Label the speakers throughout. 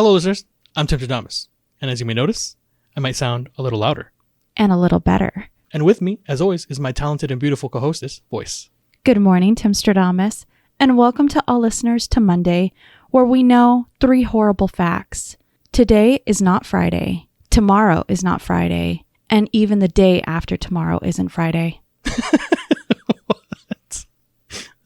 Speaker 1: Hello, listeners. I'm Timstradamus, and as you may notice, I might sound a little louder.
Speaker 2: And a little better.
Speaker 1: And with me, as always, is my talented and beautiful co-hostess, Voyse.
Speaker 2: Good morning, Timstradamus, and welcome to all listeners to Monday, where we know 3 horrible facts. Today is not Friday, tomorrow is not Friday, and even the day after tomorrow isn't Friday.
Speaker 1: What?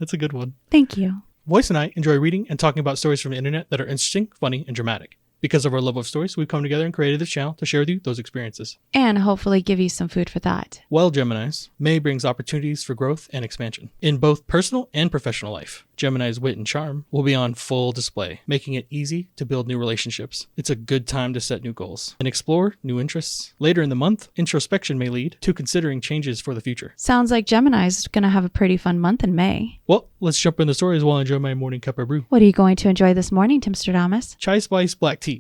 Speaker 1: That's a good one.
Speaker 2: Thank you.
Speaker 1: Voyse and I enjoy reading and talking about stories from the internet that are interesting, funny, and dramatic. Because of our love of stories, we've come together and created this channel to share with you those experiences.
Speaker 2: And hopefully give you some food for thought.
Speaker 1: Well, Geminis, May brings opportunities for growth and expansion in both personal and professional life. Gemini's wit and charm will be on full display, making it easy to build new relationships. It's a good time to set new goals and explore new interests. Later in the month, introspection may lead to considering changes for the future.
Speaker 2: Sounds like Gemini's going to have a pretty fun month in May.
Speaker 1: Well, let's jump into stories while I enjoy my morning cup of brew.
Speaker 2: What are you going to enjoy this morning, Timstradamus?
Speaker 1: Chai spice black tea.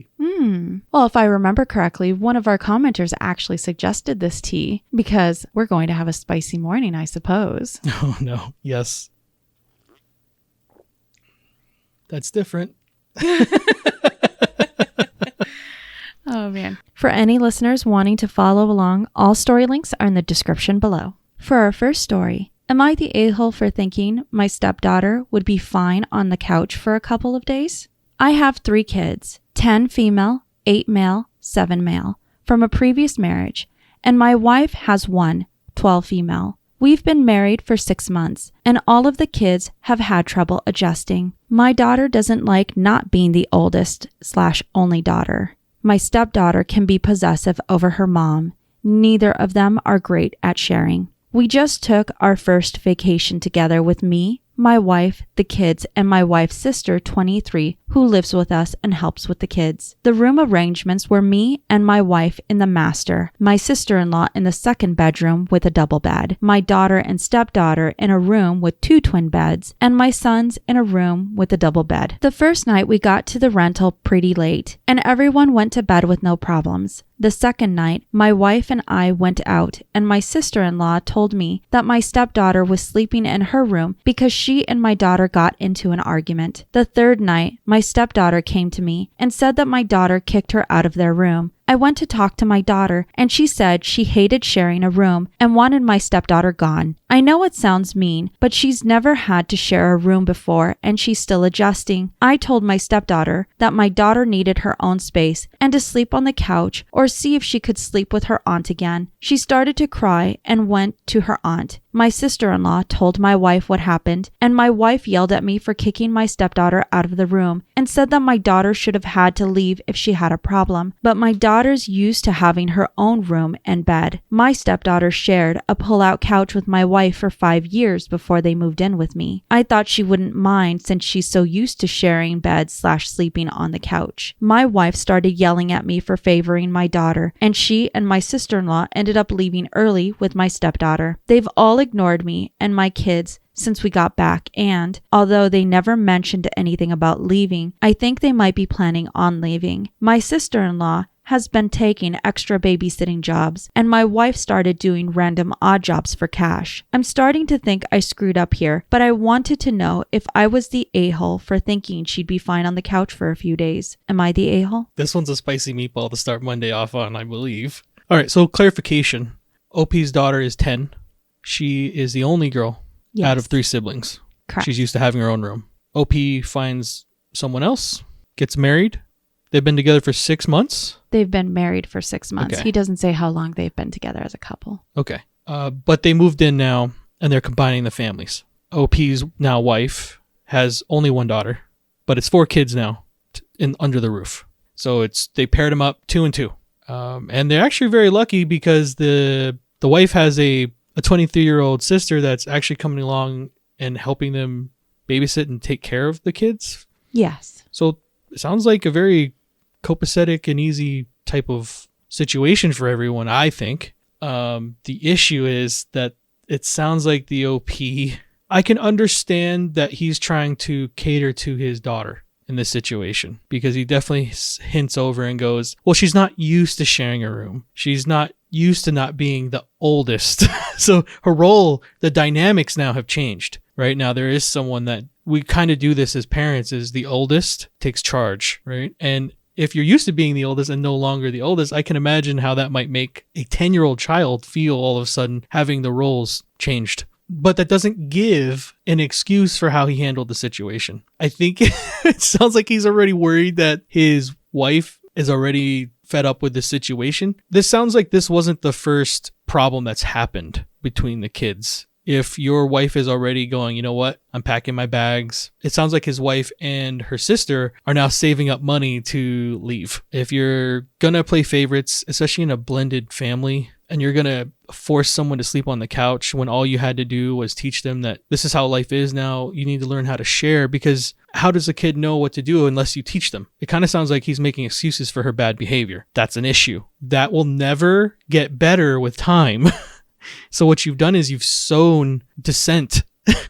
Speaker 2: Well, if I remember correctly, one of our commenters actually suggested this tea because we're going to have a spicy morning, I suppose.
Speaker 1: Oh no, yes. That's different.
Speaker 2: Oh man. For any listeners wanting to follow along, all story links are in the description below. For our first story, am I the a-hole for thinking my stepdaughter would be fine on the couch for a couple of days? I have 3 kids, 10 female, 8 male, 7 male, from a previous marriage, and my wife has 1, 12 female. We've been married for 6 months, and all of the kids have had trouble adjusting. My daughter doesn't like not being the oldest/only daughter. My stepdaughter can be possessive over her mom. Neither of them are great at sharing. We just took our first vacation together with me, my wife, the kids, and my wife's sister, 23, who lives with us and helps with the kids. The room arrangements were me and my wife in the master, my sister-in-law in the second bedroom with a double bed, my daughter and stepdaughter in a room with 2 twin beds, and my sons in a room with a double bed. The first night we got to the rental pretty late, and everyone went to bed with no problems. The second night, my wife and I went out, and my sister-in-law told me that my stepdaughter was sleeping in her room because she and my daughter got into an argument. The third night, my stepdaughter came to me and said that my daughter kicked her out of their room. I went to talk to my daughter, and she said she hated sharing a room and wanted my stepdaughter gone. I know it sounds mean, but she's never had to share a room before, and she's still adjusting. I told my stepdaughter that my daughter needed her own space and to sleep on the couch or see if she could sleep with her aunt again. She started to cry and went to her aunt. My sister-in-law told my wife what happened, and my wife yelled at me for kicking my stepdaughter out of the room and said that my daughter should have had to leave if she had a problem. But my daughter's used to having her own room and bed. My stepdaughter shared a pull-out couch with my wife for 5 years before they moved in with me. I thought she wouldn't mind since she's so used to sharing beds/sleeping on the couch. My wife started yelling at me for favoring my daughter, and she and my sister-in-law ended up leaving early with my stepdaughter. They've all ignored me and my kids since we got back, and although they never mentioned anything about leaving, I think they might be planning on leaving. My sister-in-law has been taking extra babysitting jobs, and my wife started doing random odd jobs for cash. I'm starting to think I screwed up here, but I wanted to know if I was the a-hole for thinking she'd be fine on the couch for a few days. Am I the a-hole?
Speaker 1: This one's a spicy meatball to start Monday off on, I believe. All right, so clarification. OP's daughter is 10. She is the only girl out of 3 siblings.
Speaker 2: Correct.
Speaker 1: She's used to having her own room. OP finds someone else, gets married. They've been together for 6 months.
Speaker 2: They've been married for 6 months.
Speaker 1: Okay.
Speaker 2: He doesn't say how long they've been together as a couple.
Speaker 1: Okay. But they moved in now, and they're combining the families. OP's now wife has only 1 daughter, but it's 4 kids now under the roof. So they paired them up 2 and 2. And they're actually very lucky because the wife has a 23-year-old sister that's actually coming along and helping them babysit and take care of the kids.
Speaker 2: Yes.
Speaker 1: So it sounds like a very copacetic and easy type of situation for everyone, I think. The issue is that it sounds like the OP, I can understand that he's trying to cater to his daughter in this situation because he definitely hints over and goes, well, she's not used to sharing a room. She's not used to not being the oldest. So her role, the dynamics now have changed. Right now, there is someone that we kind of do this as parents is the oldest takes charge, right? And if you're used to being the oldest and no longer the oldest, I can imagine how that might make a 10-year-old child feel all of a sudden having the roles changed. But that doesn't give an excuse for how he handled the situation. I think it sounds like he's already worried that his wife is already fed up with the situation. This sounds like this wasn't the first problem that's happened between the kids. If your wife is already going, you know what, I'm packing my bags. It sounds like his wife and her sister are now saving up money to leave. If you're going to play favorites, especially in a blended family, and you're going to force someone to sleep on the couch when all you had to do was teach them that this is how life is now, you need to learn how to share, because how does a kid know what to do unless you teach them? It kind of sounds like he's making excuses for her bad behavior. That's an issue. That will never get better with time. So what you've done is you've sown dissent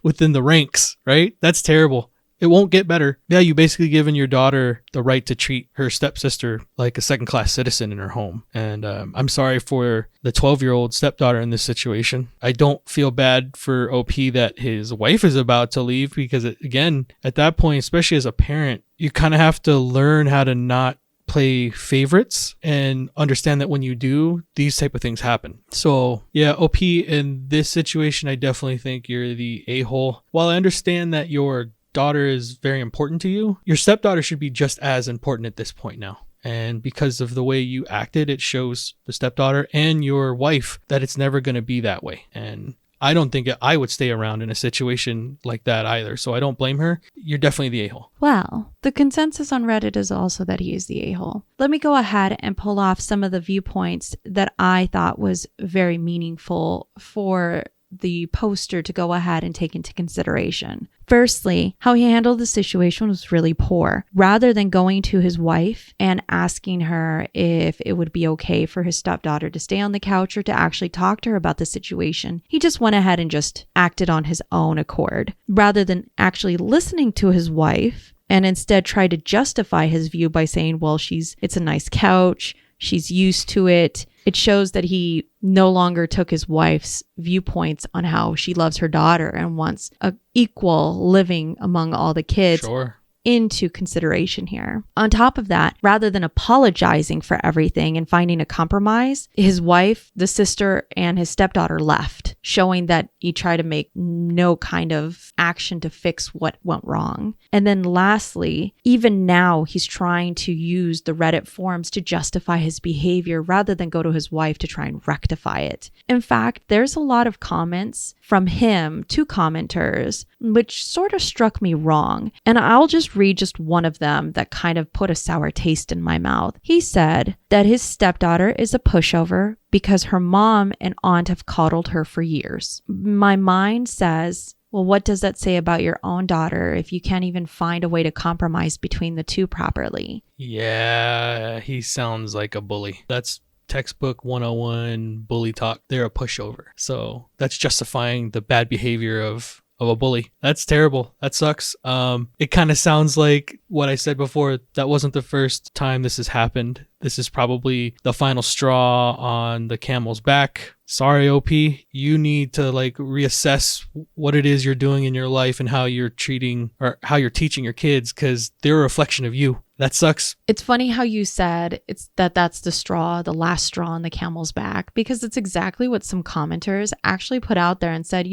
Speaker 1: within the ranks, right? That's terrible. It won't get better. Yeah, you basically given your daughter the right to treat her stepsister like a second-class citizen in her home. And I'm sorry for the 12-year-old stepdaughter in this situation. I don't feel bad for OP that his wife is about to leave, because, again, at that point, especially as a parent, you kind of have to learn how to not play favorites and understand that when you do, these type of things happen. So yeah, OP, in this situation, I definitely think you're the a-hole. While I understand that your daughter is very important to you, your stepdaughter should be just as important at this point now. And because of the way you acted, it shows the stepdaughter and your wife that it's never going to be that way. And I don't think I would stay around in a situation like that either. So I don't blame her. You're definitely the a-hole.
Speaker 2: Well, the consensus on Reddit is also that he is the a-hole. Let me go ahead and pull off some of the viewpoints that I thought was very meaningful for the poster to go ahead and take into consideration. Firstly, how he handled the situation was really poor. Rather than going to his wife and asking her if it would be okay for his stepdaughter to stay on the couch or to actually talk to her about the situation, he just went ahead and just acted on his own accord. Rather than actually listening to his wife, and instead tried to justify his view by saying, well, it's a nice couch, she's used to it. It shows that he no longer took his wife's viewpoints on how she loves her daughter and wants a equal living among all the kids.
Speaker 1: Sure.
Speaker 2: Into consideration here. On top of that, rather than apologizing for everything and finding a compromise, his wife, the sister, and his stepdaughter left, showing that he tried to make no kind of action to fix what went wrong. And then lastly, even now, he's trying to use the Reddit forums to justify his behavior rather than go to his wife to try and rectify it. In fact, there's a lot of comments from him to commenters, which sort of struck me wrong. And I'll just read just one of them that kind of put a sour taste in my mouth. He said that his stepdaughter is a pushover because her mom and aunt have coddled her for years. My mind says, well, what does that say about your own daughter if you can't even find a way to compromise between the two properly?
Speaker 1: Yeah, he sounds like a bully. That's textbook 101 bully talk. They're a pushover. So that's justifying the bad behavior of a bully. That's terrible. That sucks. It kind of sounds like what I said before. That wasn't the first time this has happened. This is probably the final straw on the camel's back. Sorry, OP. You need to reassess what it is you're doing in your life and how you're treating or how you're teaching your kids, because they're a reflection of you. That sucks.
Speaker 2: It's funny how you said that's the last straw on the camel's back, because it's exactly what some commenters actually put out there and said,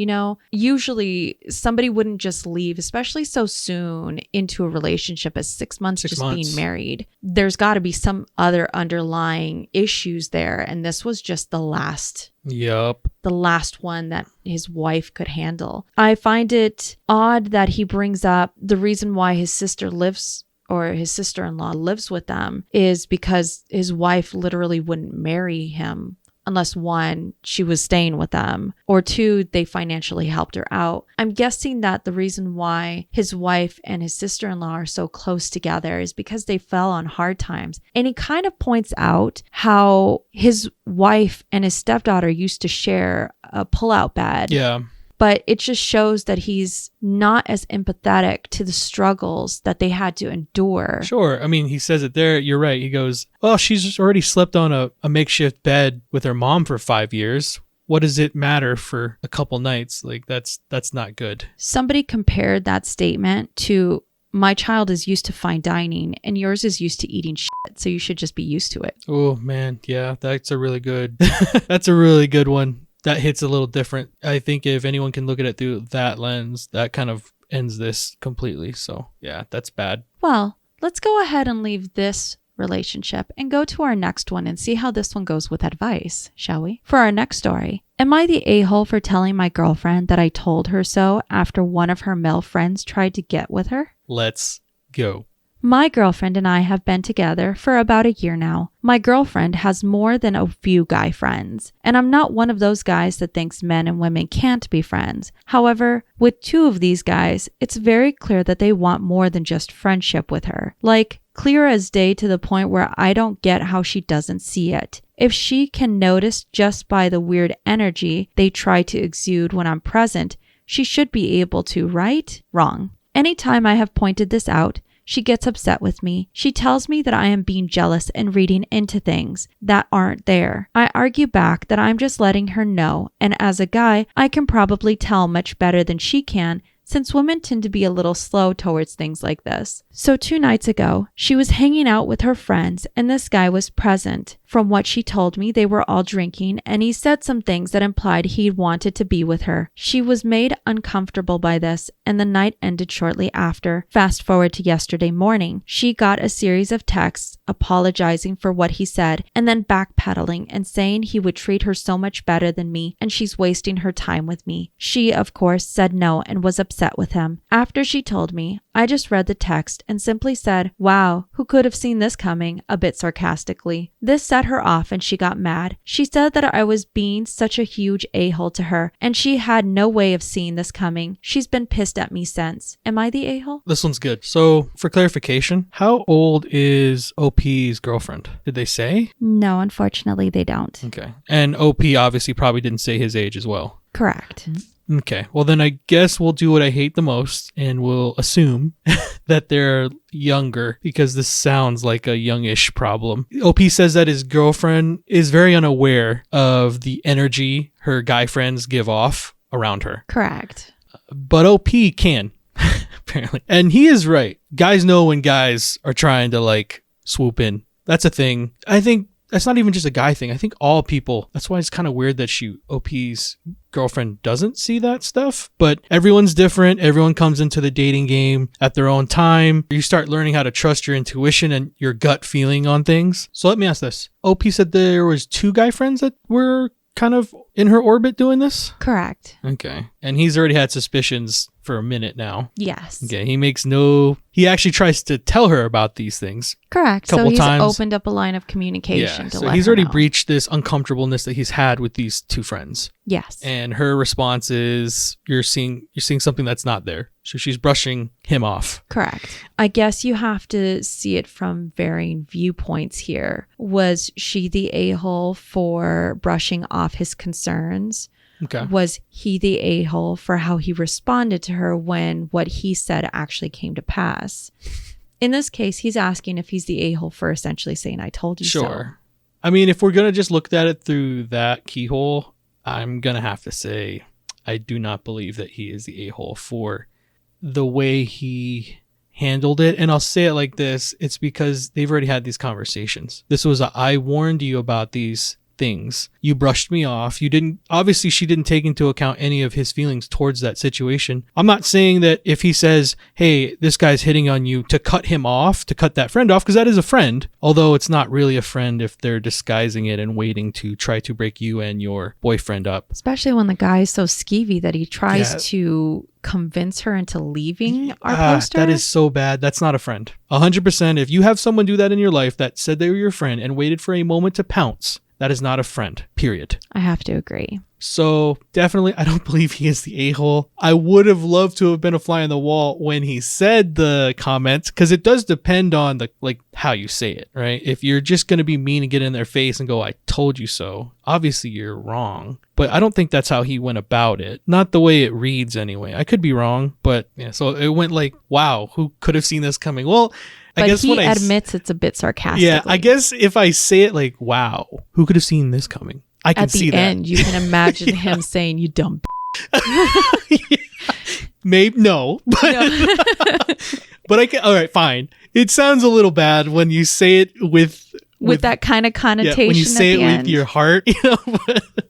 Speaker 2: usually somebody wouldn't just leave, especially so soon into a relationship as 6 months being married. There's got to be some other underlying issues there. And this was just the last one that his wife could handle. I find it odd that he brings up the reason why his sister-in-law lives with them is because his wife literally wouldn't marry him unless, one, she was staying with them, or two, they financially helped her out. I'm guessing that the reason why his wife and his sister-in-law are so close together is because they fell on hard times. And he kind of points out how his wife and his stepdaughter used to share a pull-out bed.
Speaker 1: Yeah.
Speaker 2: But it just shows that he's not as empathetic to the struggles that they had to endure. Sure.
Speaker 1: I mean, he says it there. You're right. He goes, well, she's already slept on a makeshift bed with her mom for 5 years. What does it matter for a couple nights? That's not good.
Speaker 2: Somebody compared that statement to my child is used to fine dining and yours is used to eating shit, so you should just be used to it.
Speaker 1: Oh man, yeah, that's a really good that's a really good one. That hits a little different. I think if anyone can look at it through that lens, that kind of ends this completely. So yeah, that's bad.
Speaker 2: Well, let's go ahead and leave this relationship and go to our next one and see how this one goes with advice, shall we? For our next story, am I the a-hole for telling my girlfriend that I told her so after one of her male friends tried to get with her?
Speaker 1: Let's go.
Speaker 2: My girlfriend and I have been together for about a year now. My girlfriend has more than a few guy friends, and I'm not one of those guys that thinks men and women can't be friends. However, with two of these guys, it's very clear that they want more than just friendship with her. Like, clear as day, to the point where I don't get how she doesn't see it. If she can notice just by the weird energy they try to exude when I'm present, she should be able to, right? Wrong. Anytime I have pointed this out, she gets upset with me. She tells me that I am being jealous and reading into things that aren't there. I argue back that I'm just letting her know, and as a guy, I can probably tell much better than she can, since women tend to be a little slow towards things like this. So 2 nights ago, she was hanging out with her friends and this guy was present. From what she told me, they were all drinking and he said some things that implied he wanted to be with her. She was made uncomfortable by this and the night ended shortly after. Fast forward to yesterday morning. She got a series of texts apologizing for what he said and then backpedaling and saying he would treat her so much better than me and she's wasting her time with me. She, of course, said no and was upset with him. After she told me, I just read the text and simply said, "Wow, who could have seen this coming?" a bit sarcastically. This set her off and she got mad. She said that I was being such a huge a-hole to her and she had no way of seeing this coming. She's been pissed at me since. Am I the a-hole?
Speaker 1: This one's good. So, for clarification, how old is OP's girlfriend? Did they say?
Speaker 2: No, unfortunately they don't.
Speaker 1: Okay. And OP obviously probably didn't say his age as well.
Speaker 2: Correct.
Speaker 1: Okay. Well, then I guess we'll do what I hate the most and we'll assume that they're younger because this sounds like a youngish problem. OP says that his girlfriend is very unaware of the energy her guy friends give off around her.
Speaker 2: Correct.
Speaker 1: But OP can, apparently. And he is right. Guys know when guys are trying to like swoop in. That's a thing. I think that's not even just a guy thing. I think all people, that's why it's kind of weird that OP's girlfriend doesn't see that stuff. But everyone's different. Everyone comes into the dating game at their own time. You start learning how to trust your intuition and your gut feeling on things. So let me ask this. OP said there was 2 guy friends that were kind of in her orbit doing this?
Speaker 2: Correct.
Speaker 1: Okay. And he's already had suspicions for a minute now.
Speaker 2: Yes.
Speaker 1: Okay. He actually tries to tell her about these things.
Speaker 2: Correct.
Speaker 1: Couple
Speaker 2: so he's
Speaker 1: times.
Speaker 2: Opened up a line of communication to
Speaker 1: so
Speaker 2: let
Speaker 1: he's
Speaker 2: her
Speaker 1: already
Speaker 2: know.
Speaker 1: breached this uncomfortableness that he's had with these 2 friends.
Speaker 2: Yes.
Speaker 1: And her response is you're seeing something that's not there. So she's brushing him off.
Speaker 2: Correct. I guess you have to see it from varying viewpoints here. Was she the a-hole for brushing off his concerns?
Speaker 1: Okay.
Speaker 2: Was he the a-hole for how he responded to her when what he said actually came to pass? In this case, he's asking if he's the a-hole for essentially saying, "I told you so."
Speaker 1: Sure. I mean, if we're going to just look at it through that keyhole, I'm going to have to say I do not believe that he is the a-hole for the way he handled it. And I'll say it like this. It's because they've already had these conversations. This was I warned you about these things. You brushed me off. She didn't take into account any of his feelings towards that situation. I'm not saying that if he says, "Hey, this guy's hitting on you," to cut him off, to cut that friend off, because that is a friend. Although it's not really a friend if they're disguising it and waiting to try to break you and your boyfriend up.
Speaker 2: Especially when the guy is so skeevy that he tries to convince her into leaving our poster.
Speaker 1: That is so bad. That's not a friend. 100%. If you have someone do that in your life that said they were your friend and waited for a moment to pounce, that is not a friend, period.
Speaker 2: I have to agree.
Speaker 1: So definitely, I don't believe he is the a-hole. I would have loved to have been a fly on the wall when he said the comments, because it does depend on how you say it, right? If you're just going to be mean and get in their face and go, "I told you so," obviously you're wrong. But I don't think that's how he went about it. Not the way it reads anyway. I could be wrong, but yeah. So it went like, "Wow, who could have seen this coming?" Well,
Speaker 2: but I guess he admits it's a bit sarcastic.
Speaker 1: Yeah, I guess if I say it like, "Wow, who could have seen this coming?" I can see that.
Speaker 2: At the end, you can imagine him saying, "You dumb."
Speaker 1: Maybe no, but But all right, fine. It sounds a little bad when you say it with
Speaker 2: that kind of connotation.
Speaker 1: When you say
Speaker 2: at the
Speaker 1: it
Speaker 2: end.
Speaker 1: with your heart,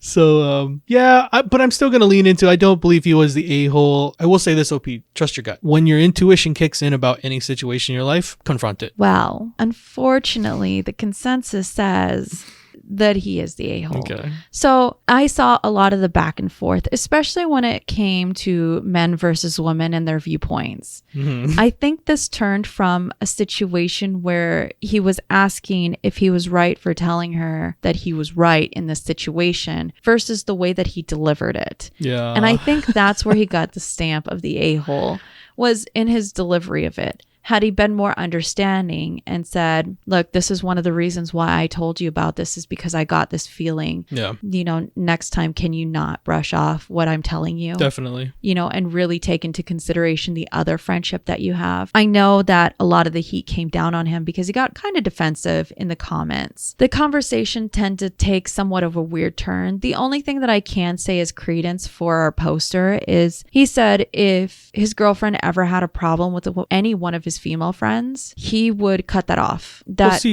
Speaker 1: So, but I'm still going to lean into, I don't believe he was the a-hole. I will say this, OP, trust your gut. When your intuition kicks in about any situation in your life, confront it.
Speaker 2: Well, unfortunately, the consensus says that he is the a-hole.
Speaker 1: Okay.
Speaker 2: So I saw a lot of the back and forth, especially when it came to men versus women and their viewpoints.
Speaker 1: Mm-hmm.
Speaker 2: I think this turned from a situation where he was asking if he was right for telling her that he was right in this situation versus the way that he delivered it.
Speaker 1: Yeah.
Speaker 2: And I think that's where he got the stamp of the a-hole, was in his delivery of it. Had he been more understanding and said, look, this is one of the reasons why I told you about this, is because I got this feeling, next time, can you not brush off what I'm telling you?
Speaker 1: Definitely.
Speaker 2: And really take into consideration the other friendship that you have. I know that a lot of the heat came down on him because he got kind of defensive in the comments. The conversation tended to take somewhat of a weird turn. The only thing that I can say as credence for our poster is he said if his girlfriend ever had a problem with any one of his female friends, he would cut that off.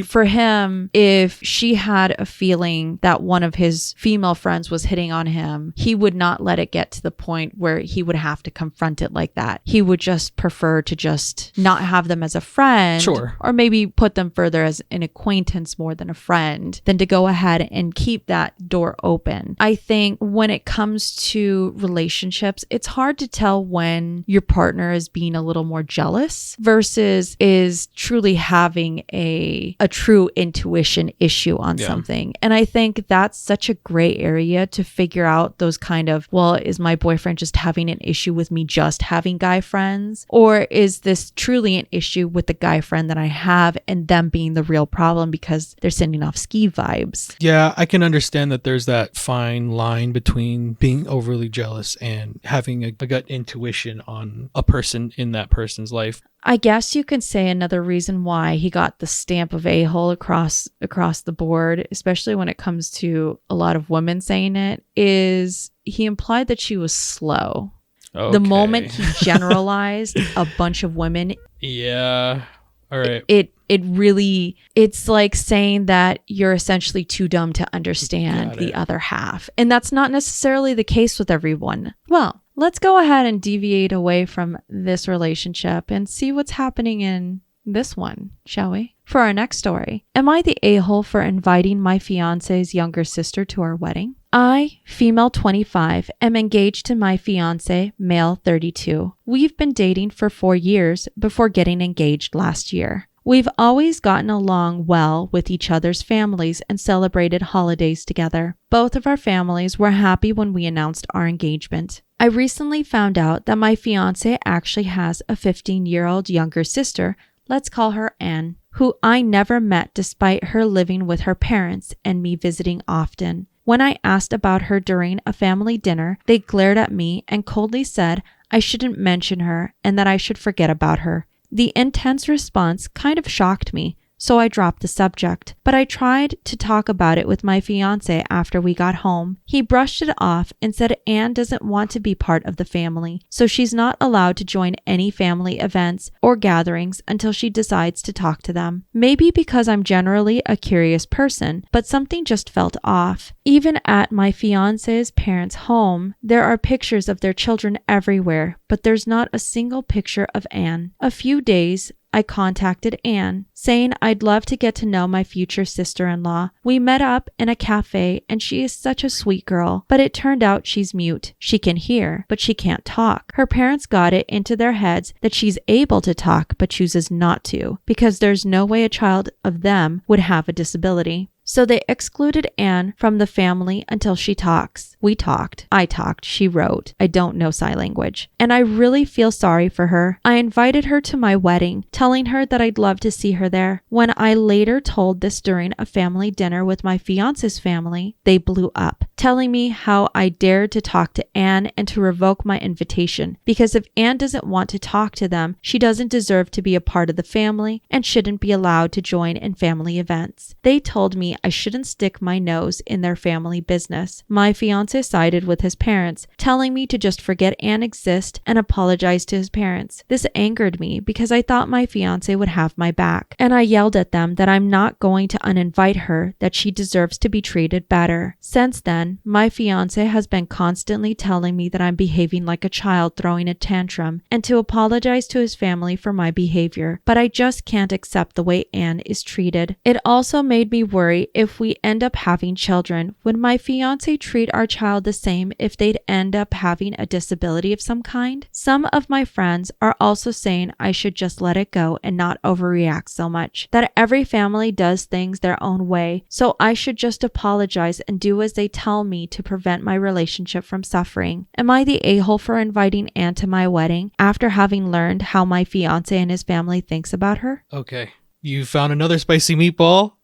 Speaker 2: For him, if she had a feeling that one of his female friends was hitting on him, he would not let it get to the point where he would have to confront it like that. He would just prefer to just not have them as a friend,
Speaker 1: sure,
Speaker 2: or maybe put them further as an acquaintance more than a friend, than to go ahead and keep that door open. I think when it comes to relationships, it's hard to tell when your partner is being a little more jealous versus is truly having a true intuition issue on something. And I think that's such a gray area to figure out those kind of, well, is my boyfriend just having an issue with me just having guy friends? Or is this truly an issue with the guy friend that I have and them being the real problem because they're sending off ski vibes?
Speaker 1: Yeah, I can understand that there's that fine line between being overly jealous and having a gut intuition on a person in that person's life.
Speaker 2: I guess you could say another reason why he got the stamp of a-hole across the board, especially when it comes to a lot of women saying it, is he implied that she was slow. Okay. The moment he generalized a bunch of women.
Speaker 1: Yeah. All right.
Speaker 2: It's like saying that you're essentially too dumb to understand the other half. And that's not necessarily the case with everyone. Well, let's go ahead and deviate away from this relationship and see what's happening in this one, shall we? For our next story, am I the a-hole for inviting my fiance's younger sister to our wedding? I, female 25, am engaged to my fiance, male 32. We've been dating for 4 years before getting engaged last year. We've always gotten along well with each other's families and celebrated holidays together. Both of our families were happy when we announced our engagement. I recently found out that my fiance actually has a 15-year-old younger sister, let's call her Anne, who I never met despite her living with her parents and me visiting often. When I asked about her during a family dinner, they glared at me and coldly said I shouldn't mention her and that I should forget about her. The intense response kind of shocked me, so I dropped the subject. But I tried to talk about it with my fiancé after we got home. He brushed it off and said Anne doesn't want to be part of the family, so she's not allowed to join any family events or gatherings until she decides to talk to them. Maybe because I'm generally a curious person, but something just felt off. Even at my fiancé's parents' home, there are pictures of their children everywhere, but there's not a single picture of Anne. A few days I contacted Anne, saying I'd love to get to know my future sister-in-law. We met up in a cafe and she is such a sweet girl, but it turned out she's mute. She can hear, but she can't talk. Her parents got it into their heads that she's able to talk but chooses not to, because there's no way a child of them would have a disability. So they excluded Anne from the family until she talks. We talked. I talked. She wrote. I don't know sign language. And I really feel sorry for her. I invited her to my wedding, telling her that I'd love to see her there. When I later told this during a family dinner with my fiance's family, they blew up, telling me how I dared to talk to Anne and to revoke my invitation, because if Anne doesn't want to talk to them, she doesn't deserve to be a part of the family and shouldn't be allowed to join in family events. They told me I shouldn't stick my nose in their family business. My fiancé sided with his parents, telling me to just forget Anne exists and apologize to his parents. This angered me because I thought my fiancé would have my back, and I yelled at them that I'm not going to uninvite her, that she deserves to be treated better. Since then, my fiancé has been constantly telling me that I'm behaving like a child throwing a tantrum and to apologize to his family for my behavior, but I just can't accept the way Anne is treated. It also made me worry if we end up having children, would my fiancé treat our child the same if they'd end up having a disability of some kind? Some of my friends are also saying I should just let it go and not overreact so much, that every family does things their own way, so I should just apologize and do as they tell me to prevent my relationship from suffering. Am I the a-hole for inviting Anne to my wedding after having learned how my fiancé and his family thinks about her?
Speaker 1: Okay. You found another spicy meatball.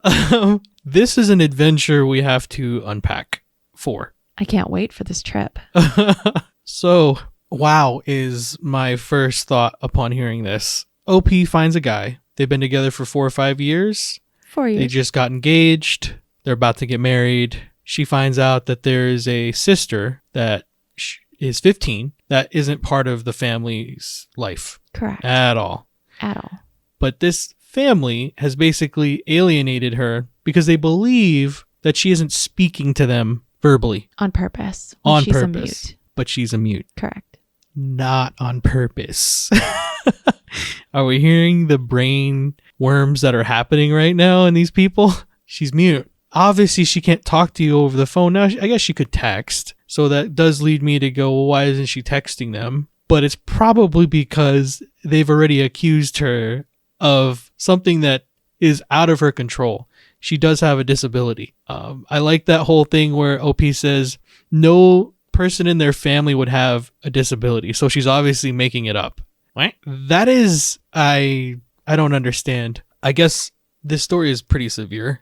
Speaker 1: This is an adventure we have to unpack for.
Speaker 2: I can't wait for this trip.
Speaker 1: So, wow is my first thought upon hearing this. OP finds a guy. They've been together for 4 or 5 years.
Speaker 2: 4 years.
Speaker 1: They just got engaged. They're about to get married. She finds out that there's a sister that is 15 that isn't part of the family's life.
Speaker 2: Correct.
Speaker 1: At all.
Speaker 2: At all.
Speaker 1: But this family has basically alienated her because they believe that she isn't speaking to them verbally.
Speaker 2: On purpose.
Speaker 1: On
Speaker 2: she's
Speaker 1: purpose.
Speaker 2: A mute.
Speaker 1: But she's a mute.
Speaker 2: Correct.
Speaker 1: Not on purpose. Are we hearing the brain worms that are happening right now in these people? She's mute. Obviously, she can't talk to you over the phone. Now, I guess she could text. So that does lead me to go, well, why isn't she texting them? But it's probably because they've already accused her of something that is out of her control. She does have a disability. I like that whole thing where OP says no person in their family would have a disability. So she's obviously making it up. What? That is, I don't understand. I guess this story is pretty severe.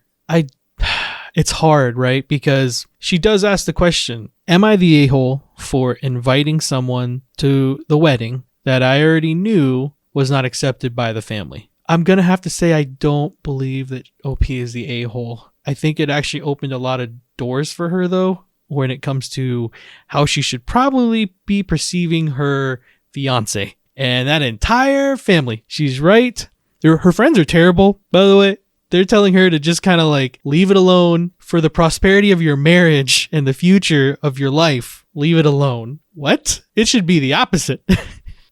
Speaker 1: It's hard, right? Because she does ask the question, am I the a-hole for inviting someone to the wedding that I already knew was not accepted by the family? I'm going to have to say I don't believe that OP is the a-hole. I think it actually opened a lot of doors for her, though, when it comes to how she should probably be perceiving her fiancé and that entire family. She's right. Her friends are terrible, by the way. They're telling her to just kind of like leave it alone for the prosperity of your marriage and the future of your life. Leave it alone. What? It should be the opposite.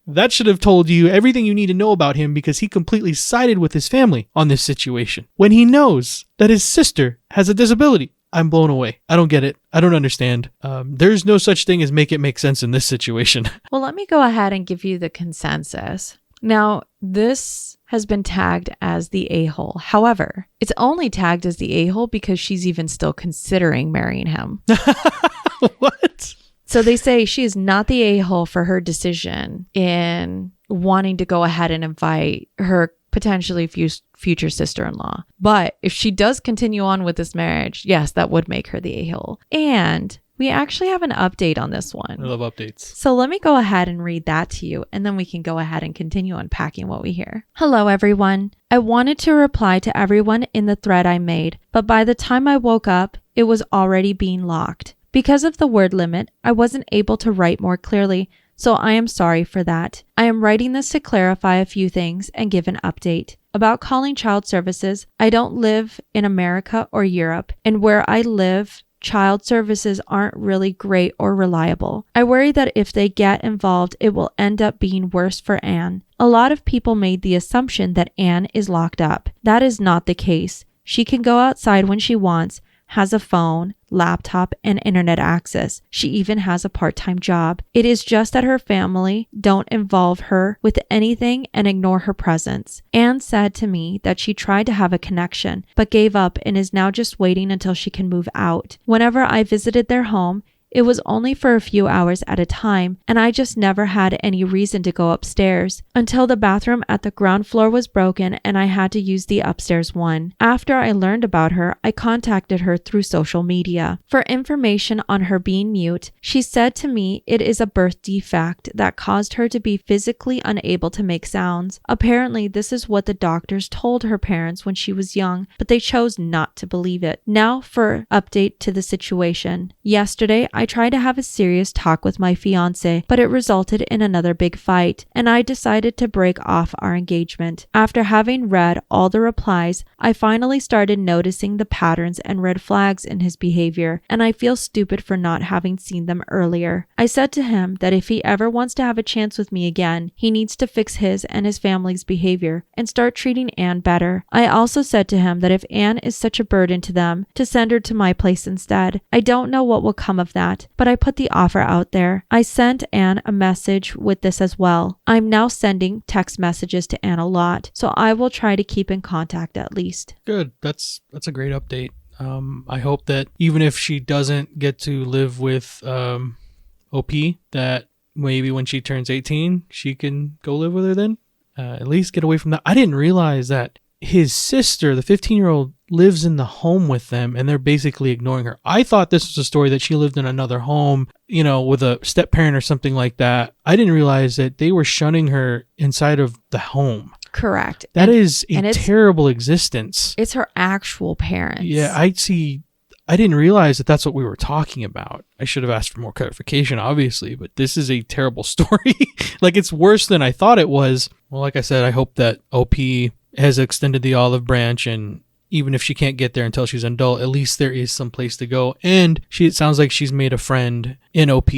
Speaker 1: That should have told you everything you need to know about him because he completely sided with his family on this situation. When he knows that his sister has a disability, I'm blown away. I don't get it. I don't understand. There's no such thing as make it make sense in this situation.
Speaker 2: Well, let me go ahead and give you the consensus. Now, this has been tagged as the a-hole. However, it's only tagged as the a-hole because she's even still considering marrying him.
Speaker 1: What?
Speaker 2: So they say she is not the a-hole for her decision in wanting to go ahead and invite her potentially future sister-in-law. But if she does continue on with this marriage, yes, that would make her the a-hole. And we actually have an update on this one.
Speaker 1: I love updates.
Speaker 2: So let me go ahead and read that to you, and then we can go ahead and continue unpacking what we hear. Hello, everyone. I wanted to reply to everyone in the thread I made, but by the time I woke up, it was already being locked. Because of the word limit, I wasn't able to write more clearly, so I am sorry for that. I am writing this to clarify a few things and give an update. About calling child services, I don't live in America or Europe, and where I live, child services aren't really great or reliable. I worry that if they get involved, it will end up being worse for Anne. A lot of people made the assumption that Anne is locked up. That is not the case. She can go outside when she wants, has a phone, laptop, and internet access. She even has a part-time job. It is just that her family don't involve her with anything and ignore her presence. Anne said to me that she tried to have a connection, but gave up and is now just waiting until she can move out. Whenever I visited their home, It was only for a few hours at a time, and I just never had any reason to go upstairs until the bathroom at the ground floor was broken and I had to use the upstairs one. After I learned about her, I contacted her through social media. For information on her being mute, she said to me it is a birth defect that caused her to be physically unable to make sounds. Apparently, this is what the doctors told her parents when she was young, but they chose not to believe it. Now for update to the situation. Yesterday, I tried to have a serious talk with my fiancé, but it resulted in another big fight, and I decided to break off our engagement. After having read all the replies, I finally started noticing the patterns and red flags in his behavior, and I feel stupid for not having seen them earlier. I said to him that if he ever wants to have a chance with me again, he needs to fix his and his family's behavior and start treating Anne better. I also said to him that if Anne is such a burden to them, to send her to my place instead. I don't know what will come of that, but I put the offer out there. I sent Anne a message with this as well. I'm now sending text messages to Anne a lot, so I will try to keep in contact at least.
Speaker 1: Good. That's a great update. I hope that even if she doesn't get to live with OP, that maybe when she turns 18, she can go live with her then. At least get away from that. I didn't realize that his sister, the 15-year-old, lives in the home with them and they're basically ignoring her. I thought this was a story that she lived in another home, with a step parent or something like that. I didn't realize that they were shunning her inside of the home.
Speaker 2: Correct.
Speaker 1: That is a terrible existence.
Speaker 2: It's her actual parents.
Speaker 1: Yeah, I didn't realize that that's what we were talking about. I should have asked for more clarification, obviously, but this is a terrible story. Like, it's worse than I thought it was. Well, like I said, I hope that OP has extended the olive branch, and even if she can't get there until she's an adult, at least there is some place to go. And it sounds like she's made a friend in OP,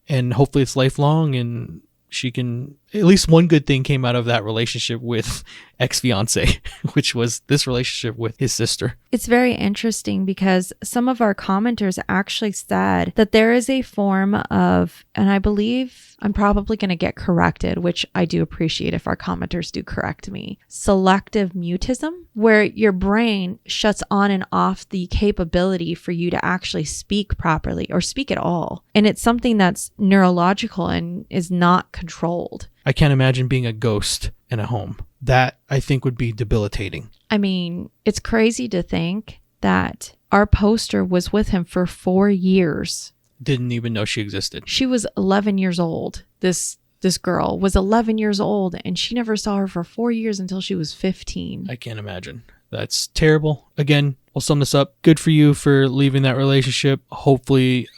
Speaker 1: and hopefully it's lifelong, and she can, at least one good thing came out of that relationship with ex-fiancé, which was this relationship with his sister.
Speaker 2: It's very interesting because some of our commenters actually said that there is a form of, and I believe I'm probably going to get corrected, which I do appreciate if our commenters do correct me, selective mutism, where your brain shuts on and off the capability for you to actually speak properly or speak at all. And it's something that's neurological and is not controlled.
Speaker 1: I can't imagine being a ghost in a home. That, I think, would be debilitating.
Speaker 2: I mean, it's crazy to think that our poster was with him for 4 years.
Speaker 1: Didn't even know she existed.
Speaker 2: She was 11 years old. This girl was 11 years old, and she never saw her for 4 years until she was 15.
Speaker 1: I can't imagine. That's terrible. Again, we'll sum this up. Good for you for leaving that relationship. Hopefully,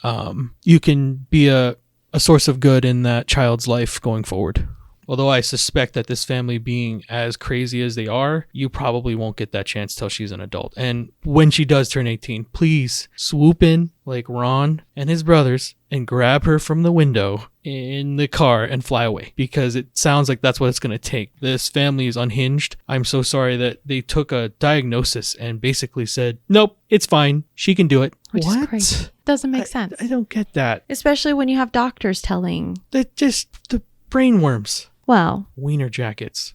Speaker 1: you can be a source of good in that child's life going forward. Although I suspect that this family being as crazy as they are, you probably won't get that chance till she's an adult. And when she does turn 18, please swoop in like Ron and his brothers and grab her from the window in the car and fly away, because it sounds like that's what it's going to take. This family is unhinged. I'm so sorry that they took a diagnosis and basically said, nope, it's fine. She can do it.
Speaker 2: Which is crazy. Doesn't make sense.
Speaker 1: I don't get that.
Speaker 2: Especially when you have doctors telling.
Speaker 1: That just the brainworms.
Speaker 2: Well,
Speaker 1: wiener jackets.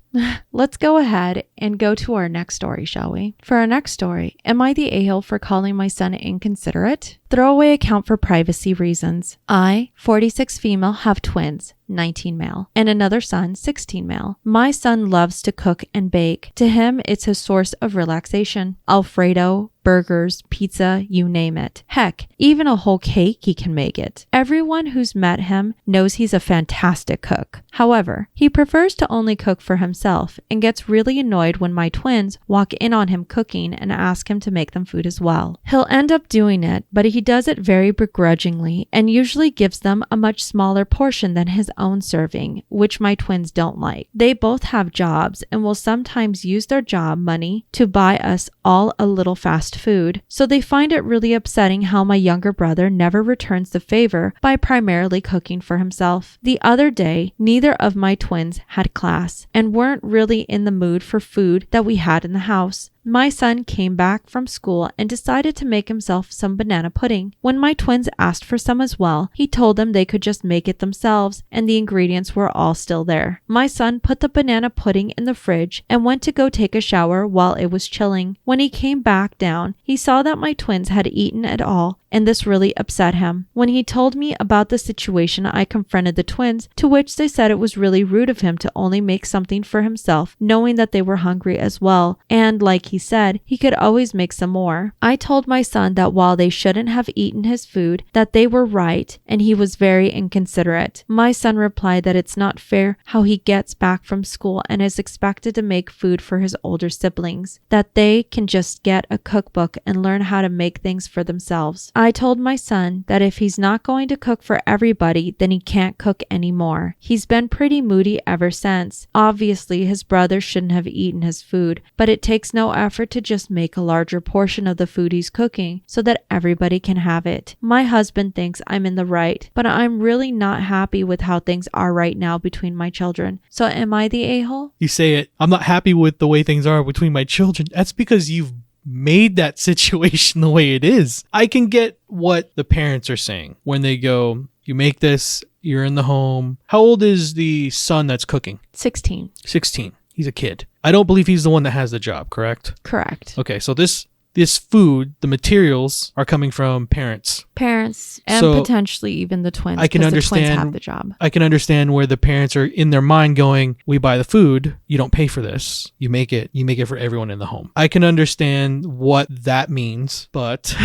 Speaker 2: Let's go ahead and go to our next story, shall we? For our next story, am I the a-hole for calling my son inconsiderate? Throwaway account for privacy reasons. I, 46 female, have twins, 19 male, and another son, 16 male. My son loves to cook and bake. To him, it's his source of relaxation. Alfredo, burgers, pizza, you name it. Heck, even a whole cake he can make it. Everyone who's met him knows he's a fantastic cook. However, he prefers to only cook for himself and gets really annoyed when my twins walk in on him cooking and ask him to make them food as well. He'll end up doing it, but he does it very begrudgingly and usually gives them a much smaller portion than his own serving, which my twins don't like. They both have jobs and will sometimes use their job money to buy us all a little fast food, so they find it really upsetting how my younger brother never returns the favor by primarily cooking for himself. The other day, neither of my twins had class and weren't really in the mood for food that we had in the house. My son came back from school and decided to make himself some banana pudding. When my twins asked for some as well, he told them they could just make it themselves, and the ingredients were all still there. My son put the banana pudding in the fridge and went to go take a shower while it was chilling. When he came back down, he saw that my twins had eaten it all, and this really upset him. When he told me about the situation, I confronted the twins, to which they said it was really rude of him to only make something for himself, knowing that they were hungry as well, and like he said, he could always make some more. I told my son that while they shouldn't have eaten his food, that they were right, and he was very inconsiderate. My son replied that it's not fair how he gets back from school and is expected to make food for his older siblings, that they can just get a cookbook and learn how to make things for themselves. I told my son that if he's not going to cook for everybody, then he can't cook anymore. He's been pretty moody ever since. Obviously, his brother shouldn't have eaten his food, but it takes no effort to just make a larger portion of the food he's cooking so that everybody can have it. My husband thinks I'm in the right, but I'm really not happy with how things are right now between my children. So am I the a-hole?
Speaker 1: You say it, I'm not happy with the way things are between my children. That's because you've made that situation the way it is. I can get what the parents are saying when they go, you make this, you're in the home. How old is the son that's cooking?
Speaker 2: 16.
Speaker 1: 16. He's a kid. I don't believe he's the one that has the job, correct?
Speaker 2: Correct.
Speaker 1: Okay, so this food, the materials are coming from parents.
Speaker 2: Parents and
Speaker 1: So,
Speaker 2: potentially even the twins.
Speaker 1: I can
Speaker 2: 'cause
Speaker 1: understand
Speaker 2: the twins have the job.
Speaker 1: I can understand where the parents are in their mind going, we buy the food, you don't pay for this. You make it for everyone in the home. I can understand what that means, but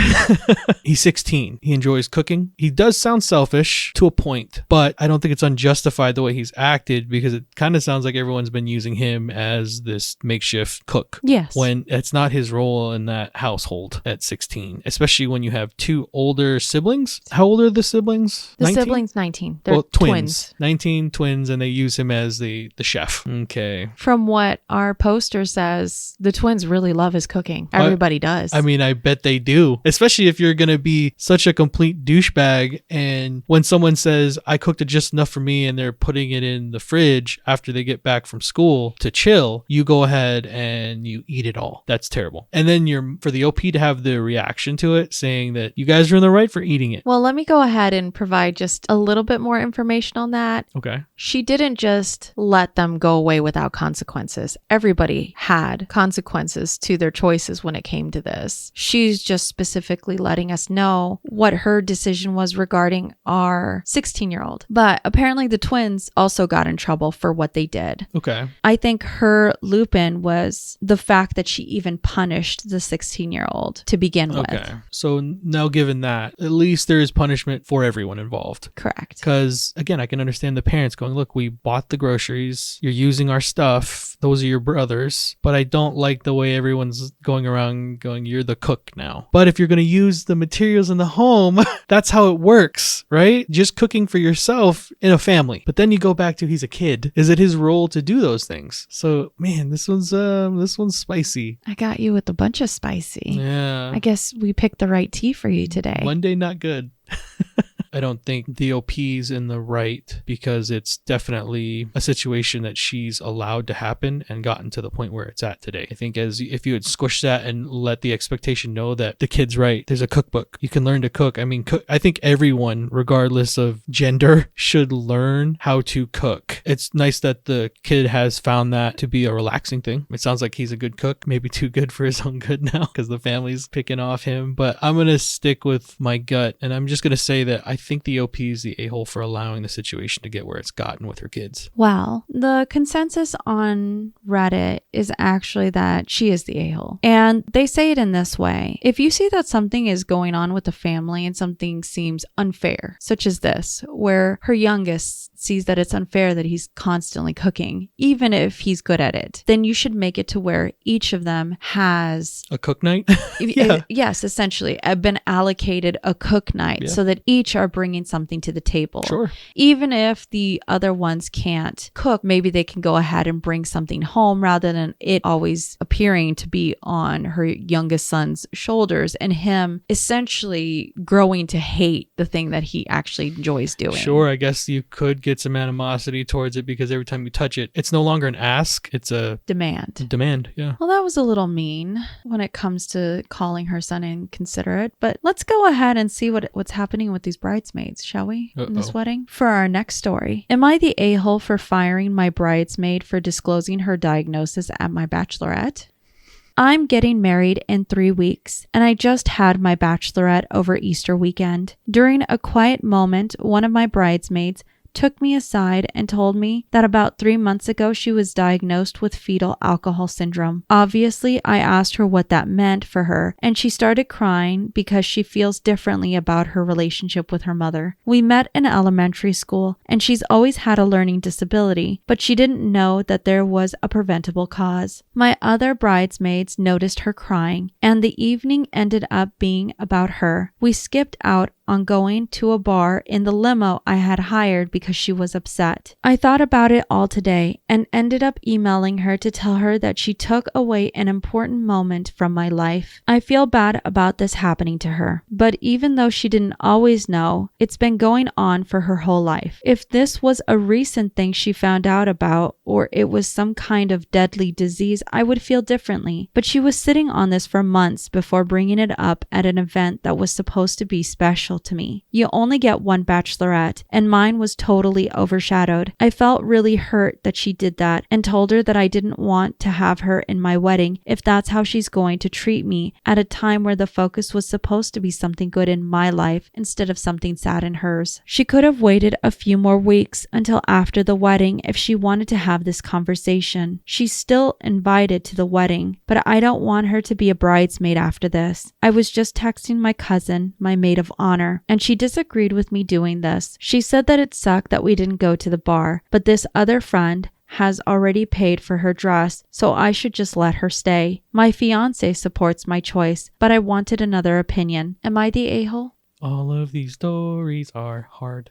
Speaker 1: he's 16. He enjoys cooking. He does sound selfish to a point, but I don't think it's unjustified the way he's acted, because it kind of sounds like everyone's been using him as this makeshift cook.
Speaker 2: Yes.
Speaker 1: When it's not his role in that household at 16, especially when you have two older siblings. How old are the siblings?
Speaker 2: The
Speaker 1: 19?
Speaker 2: siblings 19. They're twins.
Speaker 1: 19 twins, and they use him as the chef. Okay.
Speaker 2: From what our poster says, the twins really love his cooking. Everybody does.
Speaker 1: I mean, I bet they do. Especially if you're going to be such a complete douchebag, and when someone says, I cooked it just enough for me, and they're putting it in the fridge after they get back from school to chill, you go ahead and you eat it all. That's terrible. And then for the OP to have the reaction to it, saying that you guys are in the right for eating it.
Speaker 2: Well, let me go ahead and provide just a little bit more information on that.
Speaker 1: Okay.
Speaker 2: She didn't just let them go away without consequences. Everybody had consequences to their choices when it came to this. She's just specifically letting us know what her decision was regarding our 16-year-old. But apparently the twins also got in trouble for what they did.
Speaker 1: Okay.
Speaker 2: I think her loop-in was the fact that she even punished the 16-year-old to begin with.
Speaker 1: Okay. So now given that, at least there is punishment for everyone involved.
Speaker 2: Correct.
Speaker 1: Because, again, I can understand the parents going, look, we bought the groceries. You're using our stuff. Those are your brothers. But I don't like the way everyone's going around going, you're the cook now. But if you're going to use the materials in the home, that's how it works, right? Just cooking for yourself in a family. But then you go back to he's a kid. Is it his role to do those things? So, man, this one's spicy.
Speaker 2: I got you with a bunch of spicy.
Speaker 1: Yeah.
Speaker 2: I guess we picked the right tea for you today.
Speaker 1: Monday, not good. I don't think the OP's in the right, because it's definitely a situation that she's allowed to happen and gotten to the point where it's at today. I think if you had squished that and let the expectation know that the kid's right, there's a cookbook. You can learn to cook. I mean, I think everyone, regardless of gender, should learn how to cook. It's nice that the kid has found that to be a relaxing thing. It sounds like he's a good cook, maybe too good for his own good now because the family's picking off him. But I'm going to stick with my gut, and I'm just going to say that I think the OP is the a-hole for allowing the situation to get where it's gotten with her kids.
Speaker 2: Well, the consensus on Reddit is actually that she is the a-hole. And they say it in this way. If you see that something is going on with the family and something seems unfair, such as this, where her youngest sees that it's unfair that he's constantly cooking, even if he's good at it, then you should make it to where each of them has
Speaker 1: a cook night.
Speaker 2: Yeah. Yes, essentially been allocated a cook night, so that each are bringing something to the table.
Speaker 1: Sure.
Speaker 2: Even if the other ones can't cook, maybe they can go ahead and bring something home rather than it always appearing to be on her youngest son's shoulders and him essentially growing to hate the thing that he actually enjoys doing.
Speaker 1: Sure, I guess you could give get some animosity towards it because every time you touch it, it's no longer an ask, it's a
Speaker 2: demand.
Speaker 1: Yeah.
Speaker 2: Well, that was a little mean when it comes to calling her son inconsiderate, but let's go ahead and see what's happening with these bridesmaids, shall we? In this wedding? For our next story, am I the a-hole for firing my bridesmaid for disclosing her diagnosis at my bachelorette? I'm getting married in 3 weeks, and I just had my bachelorette over Easter weekend. During a quiet moment, one of my bridesmaids took me aside and told me that about 3 months ago she was diagnosed with fetal alcohol syndrome. Obviously, I asked her what that meant for her, and she started crying because she feels differently about her relationship with her mother. We met in elementary school, and she's always had a learning disability, but she didn't know that there was a preventable cause. My other bridesmaids noticed her crying, and the evening ended up being about her. We skipped out on going to a bar in the limo I had hired because she was upset. I thought about it all today and ended up emailing her to tell her that she took away an important moment from my life. I feel bad about this happening to her, but even though she didn't always know, it's been going on for her whole life. If this was a recent thing she found out about, or it was some kind of deadly disease, I would feel differently. But she was sitting on this for months before bringing it up at an event that was supposed to be special to me. You only get one bachelorette, and mine was totally overshadowed. I felt really hurt that she did that and told her that I didn't want to have her in my wedding if that's how she's going to treat me at a time where the focus was supposed to be something good in my life instead of something sad in hers. She could have waited a few more weeks until after the wedding if she wanted to have this conversation. She's still invited to the wedding, but I don't want her to be a bridesmaid after this. I was just texting my cousin, my maid of honor, and she disagreed with me doing this. She said that it sucked that we didn't go to the bar, but this other friend has already paid for her dress, so I should just let her stay. My fiancé supports my choice, but I wanted another opinion. Am I the a-hole?
Speaker 1: All of these stories are hard.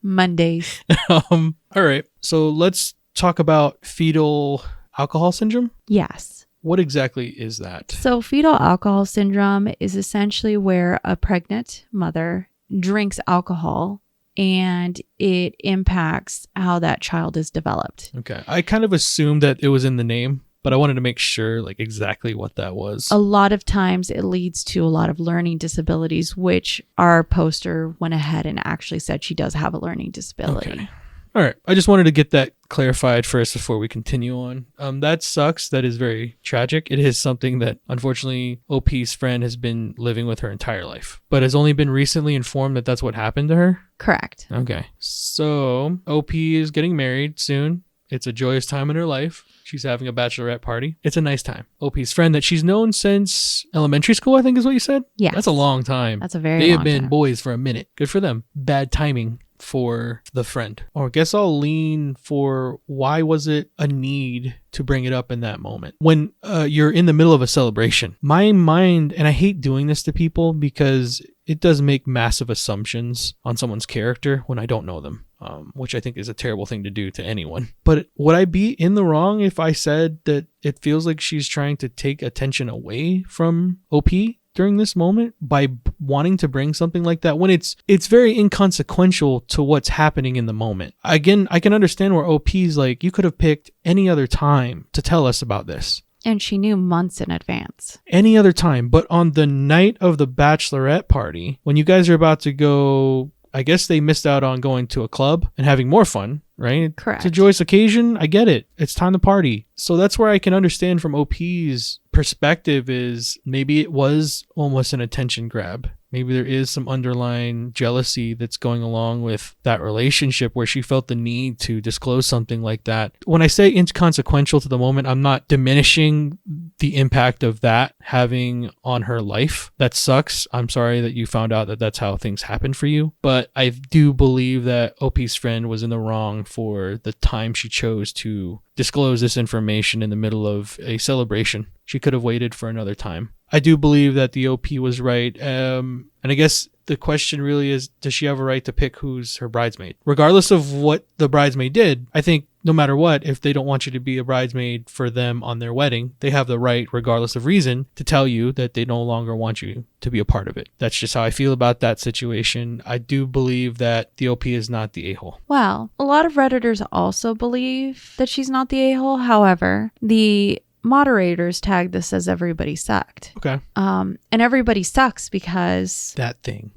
Speaker 2: Mondays.
Speaker 1: All right. So let's talk about fetal alcohol syndrome.
Speaker 2: Yes.
Speaker 1: What exactly is that?
Speaker 2: So fetal alcohol syndrome is essentially where a pregnant mother drinks alcohol and it impacts how that child is developed.
Speaker 1: Okay. I kind of assumed that it was in the name, but I wanted to make sure like exactly what that was.
Speaker 2: A lot of times it leads to a lot of learning disabilities, which our poster went ahead and actually said she does have a learning disability.
Speaker 1: Okay. All right. I just wanted to get that clarified first before we continue on. That sucks. That is very tragic. It is something that unfortunately OP's friend has been living with her entire life, but has only been recently informed that that's what happened to her.
Speaker 2: Correct.
Speaker 1: Okay. So OP is getting married soon. It's a joyous time in her life. She's having a bachelorette party. It's a nice time. OP's friend that she's known since elementary school, I think is what you said?
Speaker 2: Yeah.
Speaker 1: That's a long time.
Speaker 2: That's a very
Speaker 1: They
Speaker 2: long
Speaker 1: have been
Speaker 2: time.
Speaker 1: boys for a minute. Good for them. Bad timing for the friend. Or I guess I'll lean for why was it a need to bring it up in that moment when you're in the middle of a celebration. My mind, and I hate doing this to people because it does make massive assumptions on someone's character when I don't know them, which I think is a terrible thing to do to anyone. But would I be in the wrong if I said that it feels like she's trying to take attention away from OP during this moment by wanting to bring something like that when it's very inconsequential to what's happening in the moment? Again, I can understand where OP's like, you could have picked any other time to tell us about this.
Speaker 2: And she knew months in advance.
Speaker 1: Any other time. But on the night of the bachelorette party, when you guys are about to go, I guess they missed out on going to a club and having more fun, right?
Speaker 2: Correct.
Speaker 1: It's a joyous occasion. I get it. It's time to party. So that's where I can understand from OP's perspective is maybe it was almost an attention grab. Maybe there is some underlying jealousy that's going along with that relationship where she felt the need to disclose something like that. When I say inconsequential to the moment, I'm not diminishing the impact of that having on her life. That sucks. I'm sorry that you found out that that's how things happened for you. But I do believe that OP's friend was in the wrong for the time she chose to disclose this information in the middle of a celebration. She could have waited for another time. I do believe that the OP was right. And I guess the question really is, does she have a right to pick who's her bridesmaid? Regardless of what the bridesmaid did, I think no matter what, if they don't want you to be a bridesmaid for them on their wedding, they have the right, regardless of reason, to tell you that they no longer want you to be a part of it. That's just how I feel about that situation. I do believe that the OP is not the a-hole.
Speaker 2: Well, a lot of Redditors also believe that she's not the a-hole. However, the moderators tag this as everybody sucked.
Speaker 1: Okay.
Speaker 2: And everybody sucks because...
Speaker 1: That thing.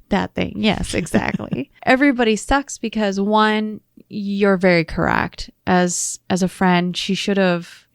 Speaker 2: Yes, exactly. Everybody sucks because, one, you're very correct. As a friend, she should have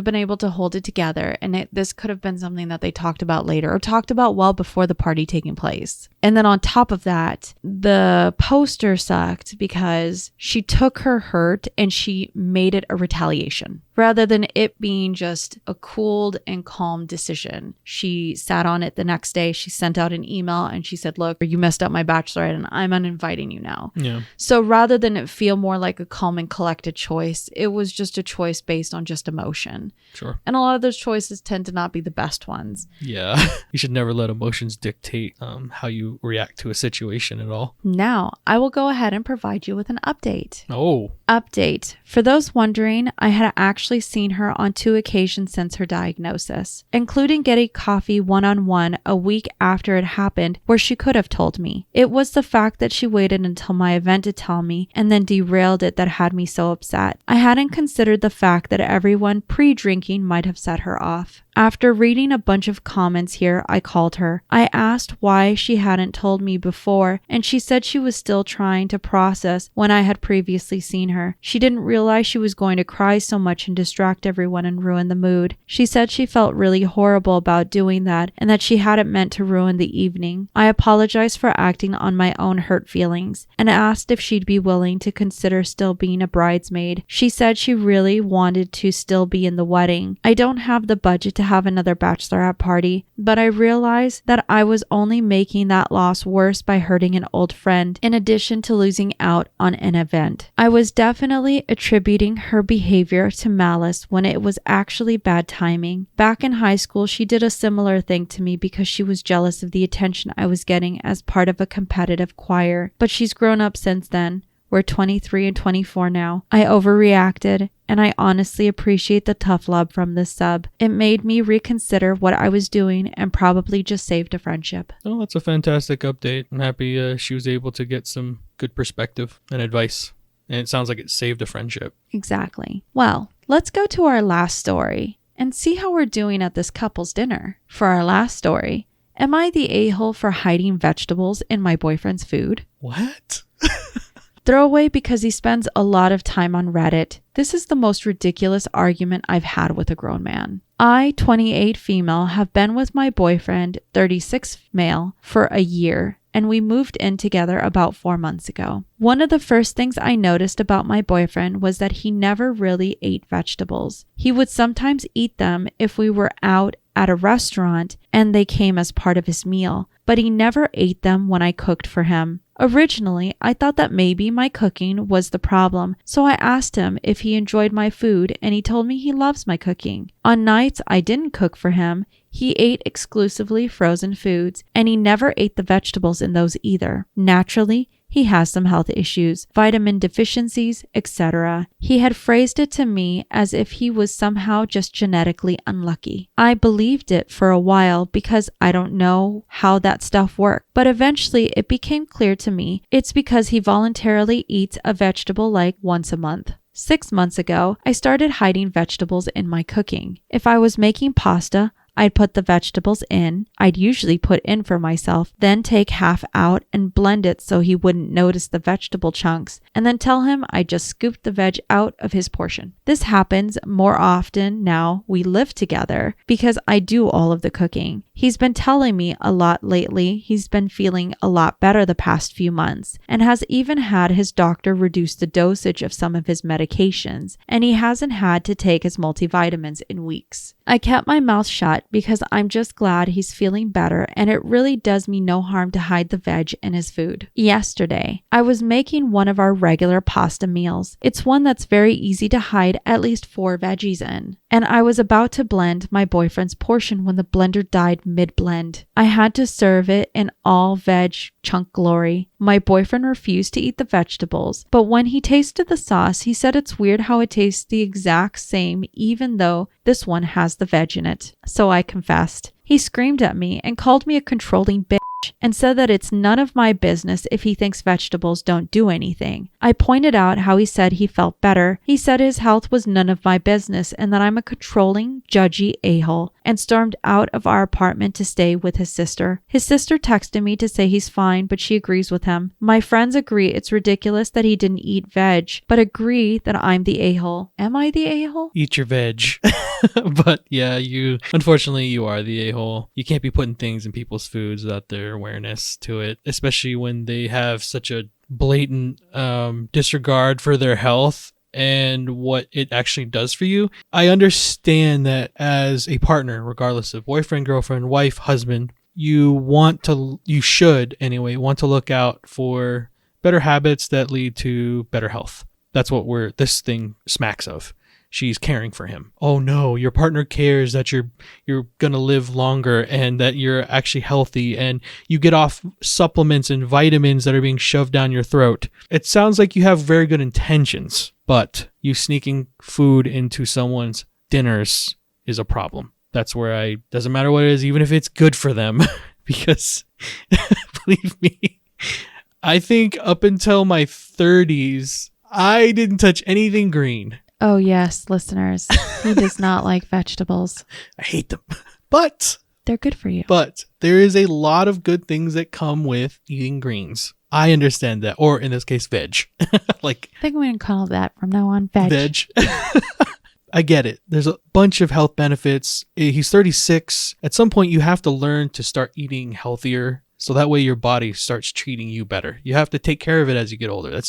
Speaker 2: been able to hold it together, and this could have been something that they talked about later or talked about well before the party taking place. And then on top of that, the poster sucked because she took her hurt and she made it a retaliation rather than it being just a cooled and calm decision. She sat on it the next day. She sent out an email and she said, look, you messed up my bachelorette and I'm uninviting you now.
Speaker 1: Yeah.
Speaker 2: So rather than it feel more like a calm and collected choice, it was just a choice based on just emotion.
Speaker 1: Sure.
Speaker 2: And a lot of those choices tend to not be the best ones.
Speaker 1: Yeah. You should never let emotions dictate how you react to a situation at all.
Speaker 2: Now, I will go ahead and provide you with an update.
Speaker 1: Oh.
Speaker 2: Update. For those wondering, I had actually seen her on 2 occasions since her diagnosis, including getting coffee one-on-one a week after it happened where she could have told me. It was the fact that she waited until my event to tell me and then derailed it that had me so upset. I hadn't considered the fact that everyone pre-drinking might have set her off. After reading a bunch of comments here, I called her. I asked why she hadn't told me before, and she said she was still trying to process when I had previously seen her. She didn't realize she was going to cry so much and distract everyone and ruin the mood. She said she felt really horrible about doing that and that she hadn't meant to ruin the evening. I apologized for acting on my own hurt feelings and asked if she'd be willing to consider still being a bridesmaid. She said she really wanted to still be in the wedding. I don't have the budget to have another bachelorette party, but I realized that I was only making that loss worse by hurting an old friend in addition to losing out on an event. I was definitely attributing her behavior to malice when it was actually bad timing. Back in high school, she did a similar thing to me because she was jealous of the attention I was getting as part of a competitive choir, but she's grown up since then. We're 23 and 24 now. I overreacted, and I honestly appreciate the tough love from this sub. It made me reconsider what I was doing and probably just saved a friendship.
Speaker 1: Oh, that's a fantastic update. I'm happy she was able to get some good perspective and advice. And it sounds like it saved a friendship.
Speaker 2: Exactly. Well, let's go to our last story and see how we're doing at this couple's dinner. For our last story, am I the a-hole for hiding vegetables in my boyfriend's food?
Speaker 1: What?
Speaker 2: Throwaway because he spends a lot of time on Reddit. This is the most ridiculous argument I've had with a grown man. I, 28 female, have been with my boyfriend, 36 male, for a year, and we moved in together about 4 months ago. One of the first things I noticed about my boyfriend was that he never really ate vegetables. He would sometimes eat them if we were out at a restaurant and they came as part of his meal, but he never ate them when I cooked for him. Originally, I thought that maybe my cooking was the problem, so I asked him if he enjoyed my food, and he told me he loves my cooking. On nights I didn't cook for him, he ate exclusively frozen foods, and he never ate the vegetables in those either. Naturally, he has some health issues, vitamin deficiencies, etc. He had phrased it to me as if he was somehow just genetically unlucky. I believed it for a while because I don't know how that stuff worked, but eventually it became clear to me it's because he voluntarily eats a vegetable like once a month. 6 months ago, I started hiding vegetables in my cooking. If I was making pasta, I'd put the vegetables in. I'd usually put in for myself, then take half out and blend it so he wouldn't notice the vegetable chunks, and then tell him I just scooped the veg out of his portion. This happens more often now we live together because I do all of the cooking. He's been telling me a lot lately. He's been feeling a lot better the past few months and has even had his doctor reduce the dosage of some of his medications, and he hasn't had to take his multivitamins in weeks. I kept my mouth shut because I'm just glad he's feeling better, and it really does me no harm to hide the veg in his food. Yesterday, I was making one of our regular pasta meals. It's one that's very easy to hide at least 4 veggies in. And I was about to blend my boyfriend's portion when the blender died mid-blend. I had to serve it in all veg chunk glory. My boyfriend refused to eat the vegetables, but when he tasted the sauce, he said it's weird how it tastes the exact same even though this one has the veg in it. So I confessed. He screamed at me and called me a controlling bitch and said that it's none of my business if he thinks vegetables don't do anything. I pointed out how he said he felt better. He said his health was none of my business and that I'm a controlling, judgy a-hole, and stormed out of our apartment to stay with his sister. His sister texted me to say he's fine, but she agrees with him. My friends agree it's ridiculous that he didn't eat veg, but agree that I'm the a-hole. Am I the a-hole?
Speaker 1: Eat your veg. But yeah, unfortunately you are the a-hole. You can't be putting things in people's foods without their awareness to it, especially when they have such a blatant disregard for their health and what it actually does for you. I understand that as a partner, regardless of boyfriend, girlfriend, wife, husband, you should anyway want to look out for better habits that lead to better health. That's what this thing smacks of. She's caring for him. Oh no, your partner cares that you're going to live longer and that you're actually healthy and you get off supplements and vitamins that are being shoved down your throat. It sounds like you have very good intentions, but you sneaking food into someone's dinners is a problem. That's where doesn't matter what it is, even if it's good for them, because believe me, I think up until my 30s, I didn't touch anything green.
Speaker 2: Oh, yes, listeners. He does not like vegetables.
Speaker 1: I hate them. But
Speaker 2: they're good for you.
Speaker 1: But there is a lot of good things that come with eating greens. I understand that. Or in this case, veg.
Speaker 2: I think I'm going to call that from now on veg.
Speaker 1: I get it. There's a bunch of health benefits. He's 36. At some point, you have to learn to start eating healthier. So that way your body starts treating you better. You have to take care of it as you get older.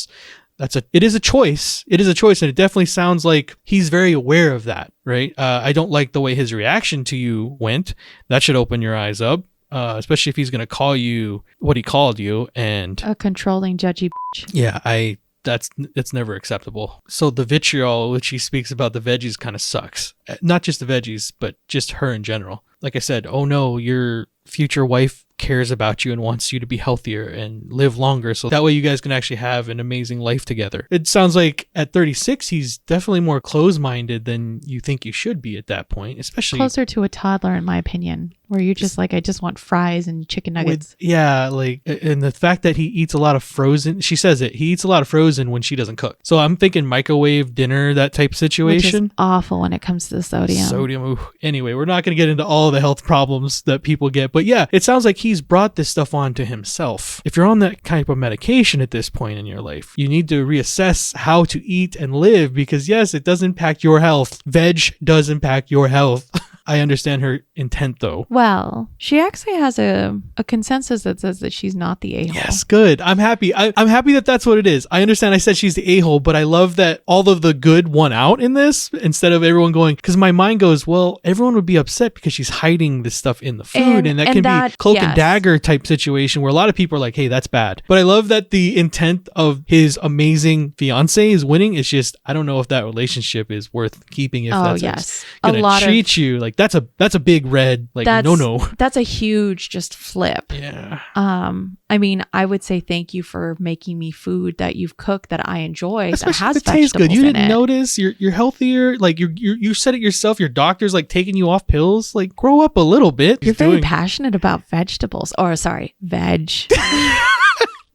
Speaker 1: It is a choice. It is a choice. And it definitely sounds like he's very aware of that, right? I don't like the way his reaction to you went. That should open your eyes up, especially if he's going to call you what he called you. And
Speaker 2: a controlling, judgy bitch.
Speaker 1: Yeah, that's never acceptable. So the vitriol, which he speaks about the veggies, kind of sucks. Not just the veggies, but just her in general. Like I said, oh no, your future wife cares about you and wants you to be healthier and live longer, so that way you guys can actually have an amazing life together. It sounds like at 36 he's definitely more closed-minded than you think you should be at that point, especially
Speaker 2: closer to a toddler in my opinion, where you're just like, I just want fries and chicken nuggets.
Speaker 1: And the fact that he eats a lot of frozen, she says it, he eats a lot of frozen when she doesn't cook. So I'm thinking microwave dinner, that type situation.
Speaker 2: Which is awful when it comes to the sodium.
Speaker 1: Ooh. Anyway, we're not going to get into all the health problems that people get, but yeah, it sounds like he's brought this stuff on to himself. If you're on that type of medication at this point in your life, you need to reassess how to eat and live, because yes, it does impact your health. Veg does impact your health. I understand her intent though.
Speaker 2: Well, she actually has a consensus that says that she's not the a-hole.
Speaker 1: Yes, good. I'm happy. I'm happy that that's what it is. I understand I said she's the a-hole, but I love that all of the good won out in this instead of everyone going, because my mind goes, well, everyone would be upset because she's hiding this stuff in the food, and that can be cloak and dagger type situation where a lot of people are like, hey, that's bad. But I love that the intent of his amazing fiance is winning. It's just, I don't know if that relationship is worth keeping if that's going to treat you like that's a big red, like, no.
Speaker 2: That's a huge just flip.
Speaker 1: Yeah.
Speaker 2: I mean, I would say thank you for making me food that you've cooked that I enjoy,
Speaker 1: especially
Speaker 2: that has
Speaker 1: if it tastes good. You didn't
Speaker 2: it.
Speaker 1: Notice you're healthier. Like you said it yourself. Your doctor's like taking you off pills. Like, grow up a little bit.
Speaker 2: You're very passionate about vegetables. Or sorry, veg.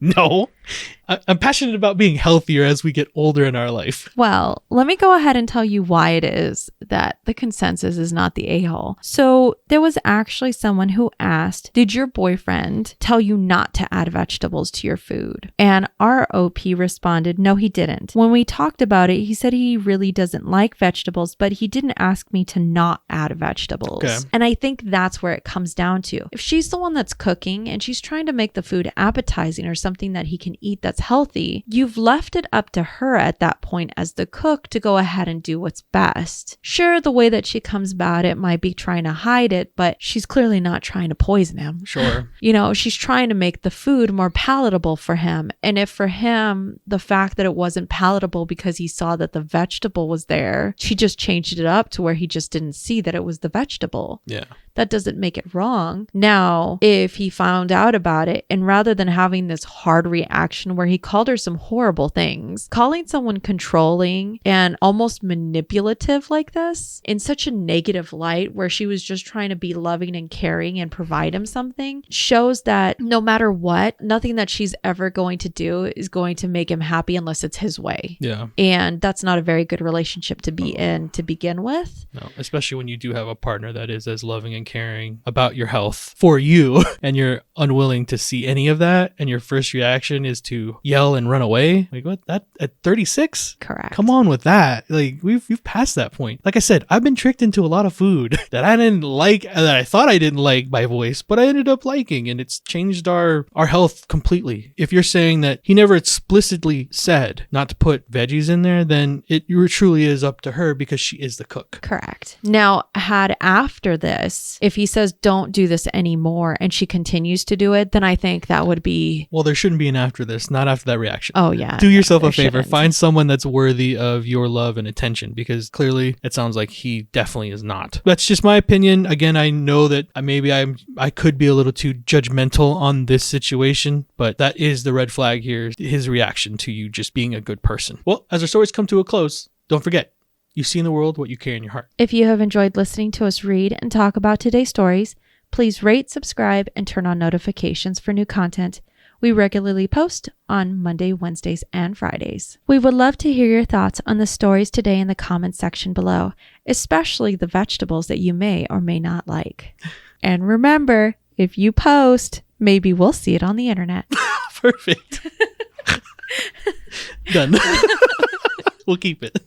Speaker 1: No. I'm passionate about being healthier as we get older in our life.
Speaker 2: Well, let me go ahead and tell you why it is that the consensus is not the a-hole. So there was actually someone who asked, did your boyfriend tell you not to add vegetables to your food? And our OP responded, no, he didn't. When we talked about it, he said he really doesn't like vegetables, but he didn't ask me to not add vegetables. Okay. And I think that's where it comes down to. If she's the one that's cooking and she's trying to make the food appetizing or something that he can eat that's that's healthy. You've left it up to her at that point as the cook to go ahead and do what's best. Sure, the way that she comes about it might be trying to hide it, but she's clearly not trying to poison him.
Speaker 1: Sure.
Speaker 2: She's trying to make the food more palatable for him. And if for him, the fact that it wasn't palatable because he saw that the vegetable was there, she just changed it up to where he just didn't see that it was the vegetable.
Speaker 1: Yeah.
Speaker 2: That doesn't make it wrong. Now, if he found out about it and rather than having this hard reaction where he called her some horrible things, calling someone controlling and almost manipulative like this in such a negative light where she was just trying to be loving and caring and provide him something shows that no matter what, nothing that she's ever going to do is going to make him happy unless it's his way.
Speaker 1: Yeah.
Speaker 2: And that's not a very good relationship to be in to begin with.
Speaker 1: No, especially when you do have a partner that is as loving and caring about your health for you and you're unwilling to see any of that and your first reaction is to yell and run away. Like, what? That at 36?
Speaker 2: Correct.
Speaker 1: Come on with that. Like, we've passed that point. Like I said, I've been tricked into a lot of food that I didn't like, that I thought I didn't like by voice, but I ended up liking, and it's changed our health completely. If you're saying that he never explicitly said not to put veggies in there, then it truly is up to her because she is the cook.
Speaker 2: Correct. Now, had after this, if he says don't do this anymore and she continues to do it, then I think that would be...
Speaker 1: Well, there shouldn't be an after this, not after that reaction.
Speaker 2: Oh, yeah.
Speaker 1: Do yourself a favor.
Speaker 2: Shouldn't.
Speaker 1: Find someone that's worthy of your love and attention, because clearly it sounds like he definitely is not. That's just my opinion. Again, I know that maybe I could be a little too judgmental on this situation, but that is the red flag here, his reaction to you just being a good person. Well, as our stories come to a close, don't forget, you see in the world what you carry in your heart.
Speaker 2: If you have enjoyed listening to us read and talk about today's stories, please rate, subscribe, and turn on notifications for new content. We regularly post on Monday, Wednesdays, and Fridays. We would love to hear your thoughts on the stories today in the comments section below, especially the vegetables that you may or may not like. And remember, if you post, maybe we'll see it on the internet.
Speaker 1: Perfect. Done. We'll keep it.